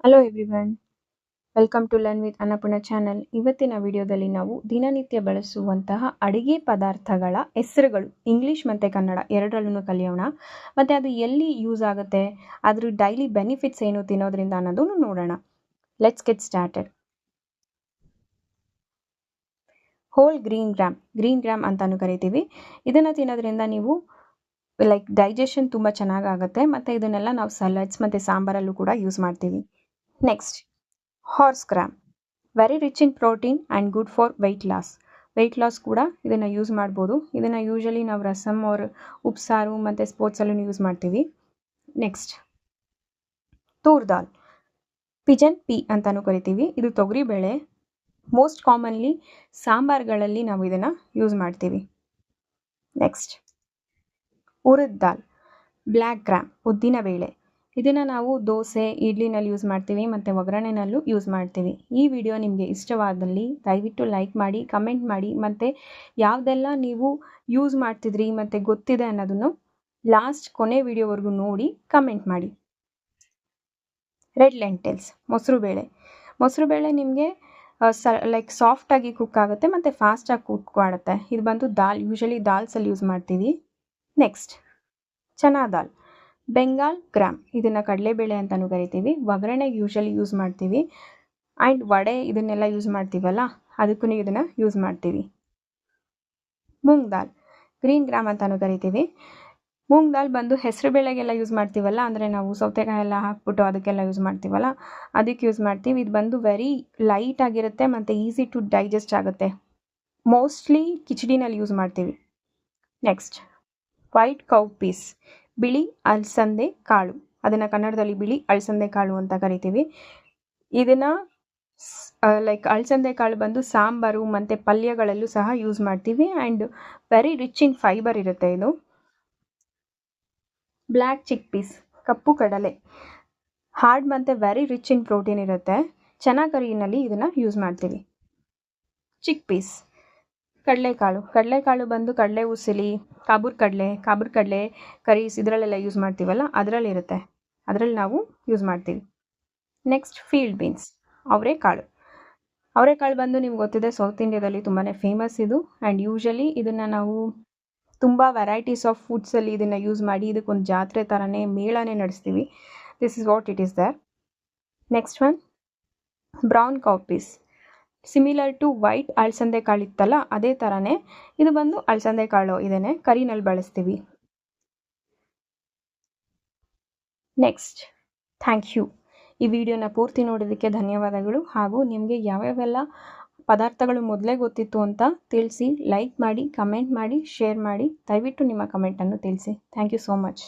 Hello everyone, welcome to learn with Annapurna channel. ಇವತ್ತಿನ ವಿಡಿಯೋದಲ್ಲಿ ನಾವು ದಿನನಿತ್ಯ ಬಳಸುವಂತಹ ಅಡಿಗೆ ಪದಾರ್ಥಗಳ ಹೆಸರುಗಳು ಇಂಗ್ಲಿಷ್ ಮತ್ತು ಕನ್ನಡ ಎರಡರಲ್ಲೂ ಕಲಿಯೋಣ. ಮತ್ತು ಅದು ಎಲ್ಲಿ ಯೂಸ್ ಆಗುತ್ತೆ, ಅದ್ರ ಡೈಲಿ ಬೆನಿಫಿಟ್ಸ್ ಏನು ತಿನ್ನೋದ್ರಿಂದ ಅನ್ನೋದನ್ನು ನೋಡೋಣ. Let's get started. Whole green gram ಅಂತಾನು ಕರಿತೀವಿ. ಇದನ್ನು ತಿನ್ನೋದ್ರಿಂದ ನೀವು ಡೈಜೆಷನ್ ತುಂಬ ಚೆನ್ನಾಗಾಗುತ್ತೆ. ಮತ್ತು ಇದನ್ನೆಲ್ಲ ನಾವು ಸಲಾಡ್ಸ್ ಮತ್ತು ಸಾಂಬಾರಲ್ಲೂ ಕೂಡ ಯೂಸ್ ಮಾಡ್ತೀವಿ. Next, horse gram, very rich in protein and good for weight loss ಕೂಡ ಇದನ್ನು ಯೂಸ್ ಮಾಡ್ಬೋದು. ಇದನ್ನು ಯೂಶಲಿ ನಾವು ರಸಮ್ ಆರ್ ಉಪ್ಸಾರು ಮತ್ತು ಸ್ಪೋರ್ಟ್ಸಲ್ಲೂ ಯೂಸ್ ಮಾಡ್ತೀವಿ. ನೆಕ್ಸ್ಟ್, ತೂರ್ ದಾಲ್, ಪಿಜನ್ ಪೀ ಅಂತಾನು ಕರಿತೀವಿ. ಇದು ತೊಗರಿಬೇಳೆ. ಮೋಸ್ಟ್ ಕಾಮನ್ಲಿ ಸಾಂಬಾರ್ಗಳಲ್ಲಿ ನಾವು ಇದನ್ನು ಯೂಸ್ ಮಾಡ್ತೀವಿ. ನೆಕ್ಸ್ಟ್, ಉರಿದ್ ದಾಲ್, ಬ್ಲ್ಯಾಕ್ ಗ್ರಾಮ್, ಉದ್ದಿನಬೇಳೆ. ಇದನ್ನು ನಾವು ದೋಸೆ, ಇಡ್ಲಿನಲ್ಲಿ ಯೂಸ್ ಮಾಡ್ತೀವಿ ಮತ್ತು ಒಗ್ಗರಣೆನಲ್ಲೂ ಯೂಸ್ ಮಾಡ್ತೀವಿ. ಈ ವಿಡಿಯೋ ನಿಮಗೆ ಇಷ್ಟವಾದಲ್ಲಿ ದಯವಿಟ್ಟು ಲೈಕ್ ಮಾಡಿ, ಕಮೆಂಟ್ ಮಾಡಿ, ಮತ್ತು ಯಾವುದೆಲ್ಲ ನೀವು ಯೂಸ್ ಮಾಡ್ತಿದ್ರಿ ಮತ್ತು ಗೊತ್ತಿದೆ ಅನ್ನೋದನ್ನು ಲಾಸ್ಟ್ ಕೊನೆ ವಿಡಿಯೋವರೆಗೂ ನೋಡಿ ಕಮೆಂಟ್ ಮಾಡಿ. ರೆಡ್ ಲೆಂಟಿಲ್ಸ್, ಮೊಸರುಬೇಳೆ ನಿಮಗೆ ಸಾಫ್ಟಾಗಿ ಕುಕ್ ಆಗುತ್ತೆ ಮತ್ತು ಫಾಸ್ಟಾಗಿ ಕುಕ್ ಮಾಡುತ್ತೆ. ಇದು ಬಂದು ದಾಲ್, ಯೂಶಲಿ ದಾಲ್ಸಲ್ಲಿ ಯೂಸ್ ಮಾಡ್ತೀವಿ. ನೆಕ್ಸ್ಟ್, ಚನಾ ದಾಲ್, ಬೆಂಗಾಲ್ ಗ್ರಾಮ್, ಇದನ್ನು ಕಡಲೆಬೇಳೆ ಅಂತಲೂ ಕರಿತೀವಿ. ಒಗ್ಗರಣೆಗೆ ಯೂಶಲಿ ಯೂಸ್ ಮಾಡ್ತೀವಿ. ಆ್ಯಂಡ್ ವಡೆ ಇದನ್ನೆಲ್ಲ ಯೂಸ್ ಮಾಡ್ತೀವಲ್ಲ, ಅದಕ್ಕೂ ಇದನ್ನು ಯೂಸ್ ಮಾಡ್ತೀವಿ. ಮೂಂಗ್ ದಾಲ್, ಗ್ರೀನ್ ಗ್ರಾಮ್ ಅಂತಲೂ ಕರಿತೀವಿ. ಮೂಂಗ್ ದಾಲ್ ಬಂದು ಹೆಸರು ಬೇಳೆಗೆಲ್ಲ ಯೂಸ್ ಮಾಡ್ತೀವಲ್ಲ, ಅಂದರೆ ನಾವು ಸೌತೆಕಾಯಿ ಎಲ್ಲ ಹಾಕ್ಬಿಟ್ಟು ಅದಕ್ಕೆಲ್ಲ ಯೂಸ್ ಮಾಡ್ತೀವಲ್ಲ, ಅದಕ್ಕೆ ಯೂಸ್ ಮಾಡ್ತೀವಿ. ಇದು ಬಂದು ವೆರಿ ಲೈಟ್ ಆಗಿರುತ್ತೆ ಮತ್ತು ಈಸಿ ಟು ಡೈಜೆಸ್ಟ್ ಆಗುತ್ತೆ. ಮೋಸ್ಟ್ಲಿ ಕಿಚಡಿನಲ್ಲಿ ಯೂಸ್ ಮಾಡ್ತೀವಿ. ನೆಕ್ಸ್ಟ್, ವೈಟ್ ಕೌ ಪೀಸ್, ಬಿಳಿ ಅಲಸಂದೆ ಕಾಳು, ಅದನ್ನು ಕನ್ನಡದಲ್ಲಿ ಬಿಳಿ ಅಲಸಂದೆ ಕಾಳು ಅಂತ ಕರಿತೀವಿ. ಇದನ್ನು ಅಲಸಂದೆ ಕಾಳು ಬಂದು ಸಾಂಬಾರು ಮತ್ತು ಪಲ್ಯಗಳಲ್ಲೂ ಸಹ ಯೂಸ್ ಮಾಡ್ತೀವಿ. And very rich in fibre ಇರುತ್ತೆ ಇದು. ಬ್ಲ್ಯಾಕ್ ಚಿಕ್ ಪೀಸ್, ಕಪ್ಪು ಕಡಲೆ, ಹಾರ್ಡ್ ಮತ್ತು ವೆರಿ ರಿಚ್ ಇನ್ ಪ್ರೋಟೀನ್ ಇರುತ್ತೆ. ಚನಾ ಕರಿನಲ್ಲಿ ಇದನ್ನು ಯೂಸ್ ಮಾಡ್ತೀವಿ. ಚಿಕ್ ಪೀಸ್, ಕಡಲೆಕಾಳು ಬಂದು ಕಡಲೆ ಉಸಿಲಿ, ಕಾಬೂರ್ ಕಡಲೆ ಕರೀಸ್ ಇದರಲ್ಲೆಲ್ಲ ಯೂಸ್ ಮಾಡ್ತೀವಲ್ಲ, ಅದರಲ್ಲಿರುತ್ತೆ, ಅದರಲ್ಲಿ ನಾವು ಯೂಸ್ ಮಾಡ್ತೀವಿ. ನೆಕ್ಸ್ಟ್, ಫೀಲ್ಡ್ ಬೀನ್ಸ್, ಅವರೆಕಾಳು ಬಂದು ನಿಮ್ಗೆ ಗೊತ್ತಿದೆ, ಸೌತ್ ಇಂಡಿಯಾದಲ್ಲಿ ತುಂಬಾ ಫೇಮಸ್ ಇದು. ಆ್ಯಂಡ್ ಯೂಶಲಿ ಇದನ್ನು ನಾವು ತುಂಬ ವೆರೈಟೀಸ್ ಆಫ್ ಫುಡ್ಸಲ್ಲಿ ಇದನ್ನು ಯೂಸ್ ಮಾಡಿ ಇದಕ್ಕೊಂದು ಜಾತ್ರೆ ಥರನೇ ಮೇಳನೇ ನಡೆಸ್ತೀವಿ. This is what it is there. Next one, brown cowpeas, similar to white ಅಲಸಂದೆ ಕಾಳು ಇತ್ತಲ್ಲ, ಅದೇ ಥರನೇ ಇದು ಬಂದು ಅಲಸಂದೆ ಕಾಳು, ಇದನ್ನೇ ಕರಿನಲ್ಲಿ ಬಳಸ್ತೀವಿ. Next, thank you. ಈ ವಿಡಿಯೋನ ಪೂರ್ತಿ ನೋಡೋದಕ್ಕೆ ಧನ್ಯವಾದಗಳು. ಹಾಗೂ ನಿಮಗೆ ಯಾವ್ಯಾವೆಲ್ಲ ಪದಾರ್ಥಗಳು ಮೊದಲೇ ಗೊತ್ತಿತ್ತು ಅಂತ ತಿಳಿಸಿ, ಲೈಕ್ ಮಾಡಿ, ಕಮೆಂಟ್ ಮಾಡಿ, ಶೇರ್ ಮಾಡಿ. ದಯವಿಟ್ಟು ನಿಮ್ಮ ಕಮೆಂಟನ್ನು ತಿಳಿಸಿ. Thank you so much.